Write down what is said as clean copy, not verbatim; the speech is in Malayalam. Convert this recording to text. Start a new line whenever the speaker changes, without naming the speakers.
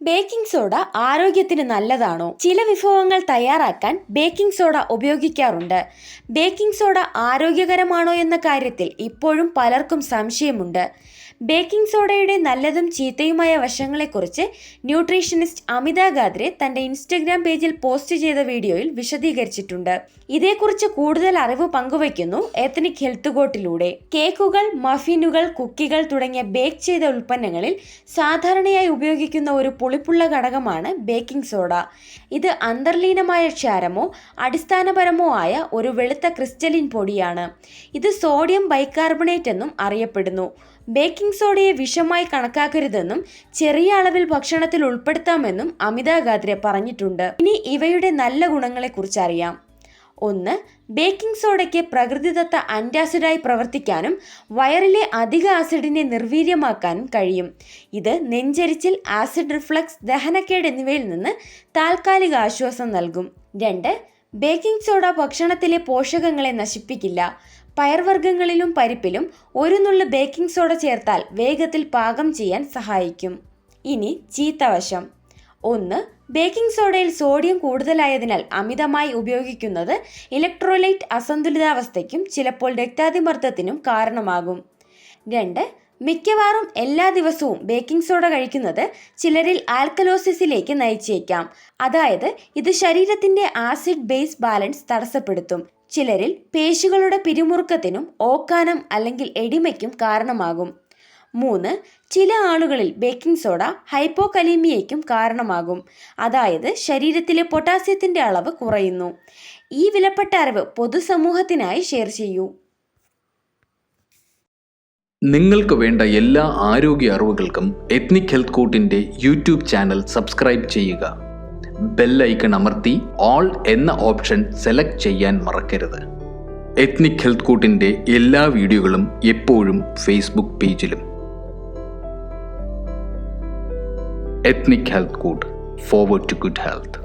ബേക്കിംഗ് സോഡ ആരോഗ്യത്തിന് നല്ലതാണോ? ചില വിഭവങ്ങൾ തയ്യാറാക്കാൻ ബേക്കിംഗ് സോഡ ഉപയോഗിക്കാറുണ്ട്. ബേക്കിംഗ് സോഡ ആരോഗ്യകരമാണോ എന്ന കാര്യത്തിൽ ഇപ്പോഴും പലർക്കും സംശയമുണ്ട്. ബേക്കിംഗ് സോഡയുടെ നല്ലതും ചീത്തയുമായ വശങ്ങളെക്കുറിച്ച് ന്യൂട്രീഷനിസ്റ്റ് അമിത ഗാദ്രെ തന്റെ ഇൻസ്റ്റഗ്രാം പേജിൽ പോസ്റ്റ് ചെയ്ത വീഡിയോയിൽ വിശദീകരിച്ചിട്ടുണ്ട്. ഇതേക്കുറിച്ച് കൂടുതൽ അറിവ് പങ്കുവയ്ക്കുന്നു എത്നിക് ഹെൽത്ത് കോട്ടിലൂടെ. കേക്കുകൾ, മഫിനുകൾ, കുക്കികൾ തുടങ്ങിയ ബേക്ക് ചെയ്ത ഉൽപ്പന്നങ്ങളിൽ സാധാരണയായി ഉപയോഗിക്കുന്ന ഒരു പുളിപ്പുള്ള ഘടകമാണ് ബേക്കിംഗ് സോഡ. ഇത് അന്തർലീനമായ ക്ഷാരമോ അടിസ്ഥാനപരമോ ആയ ഒരു വെളുത്ത ക്രിസ്റ്റലിൻ പൊടിയാണ്. ഇത് സോഡിയം ബൈകാർബണേറ്റ് എന്നും അറിയപ്പെടുന്നു. ബേക്കിംഗ് സോഡയെ വിഷമായി കണക്കാക്കരുതെന്നും ചെറിയ അളവിൽ ഭക്ഷണത്തിൽ ഉൾപ്പെടുത്താമെന്നും അമിത ഗാദ്രെ പറഞ്ഞിട്ടുണ്ട്. ഇനി ഇവയുടെ നല്ല ഗുണങ്ങളെക്കുറിച്ച് അറിയാം. 1. ബേക്കിംഗ് സോഡയ്ക്ക് പ്രകൃതിദത്ത ആന്റാസിഡായി പ്രവർത്തിക്കാനും വയറിലെ അധിക ആസിഡിനെ നിർവീര്യമാക്കാനും കഴിയും. ഇത് നെഞ്ചരിച്ചിൽ, ആസിഡ് റിഫ്ലക്സ്, ദഹനക്കേട് എന്നിവയിൽ നിന്ന് താൽക്കാലിക ആശ്വാസം നൽകും. 2. ബേക്കിംഗ് സോഡ ഭക്ഷണത്തിലെ പോഷകങ്ങളെ നശിപ്പിക്കില്ല. പയർവർഗ്ഗങ്ങളിലും പരിപ്പിലും ഒരു നുള്ള് ബേക്കിംഗ് സോഡ ചേർത്താൽ വേഗത്തിൽ പാകം ചെയ്യാൻ സഹായിക്കും. ഇനി ചീത്തവശം. 1. ബേക്കിംഗ് സോഡയിൽ സോഡിയം കൂടുതലായതിനാൽ അമിതമായി ഉപയോഗിക്കുന്നത് ഇലക്ട്രോലൈറ്റ് അസന്തുലിതാവസ്ഥയ്ക്കും ചിലപ്പോൾ രക്താതിമർദ്ദത്തിനും കാരണമാകും. 2. മിക്കവാറും എല്ലാ ദിവസവും ബേക്കിംഗ് സോഡ കഴിക്കുന്നത് ചിലരിൽ ആൽക്കലോസിസിലേക്ക് നയിച്ചേക്കാം. അതായത് ഇത് ശരീരത്തിന്റെ ആസിഡ് ബേസ് ബാലൻസ് തടസ്സപ്പെടുത്തും. ചിലരിൽ പേശികളുടെ പിരിമുറുക്കത്തിനും ഓക്കാനം അല്ലെങ്കിൽ എഡിമയ്ക്കും കാരണമാകും. 3. ചില ആളുകളിൽ ബേക്കിംഗ് സോഡ ഹൈപ്പോകലീമിയയ്ക്കും കാരണമാകും. അതായത് ശരീരത്തിലെ പൊട്ടാസ്യത്തിന്റെ അളവ് കുറയുന്നു. ഈ വിലപ്പെട്ട അറിവ് പൊതുസമൂഹത്തിനായി ഷെയർ ചെയ്യൂ.
നിങ്ങൾക്ക് വേണ്ട എല്ലാ ആരോഗ്യ അറിവുകൾക്കും എത്നിക് ഹെൽത്ത് കോട്ടിന്റെ യൂട്യൂബ് ചാനൽ സബ്സ്ക്രൈബ് ചെയ്യുക. ബെൽ ഐക്കൺ അമർത്തി ഓൾ എന്ന ഓപ്ഷൻ സെലക്ട് ചെയ്യാൻ മറക്കരുത്. എത്നിക് ഹെൽത്ത് കോട്ടിന്റെ എല്ലാ വീഡിയോകളും എപ്പോഴും ഫേസ്ബുക്ക് പേജിലും. Ethnic health court, forward to good health.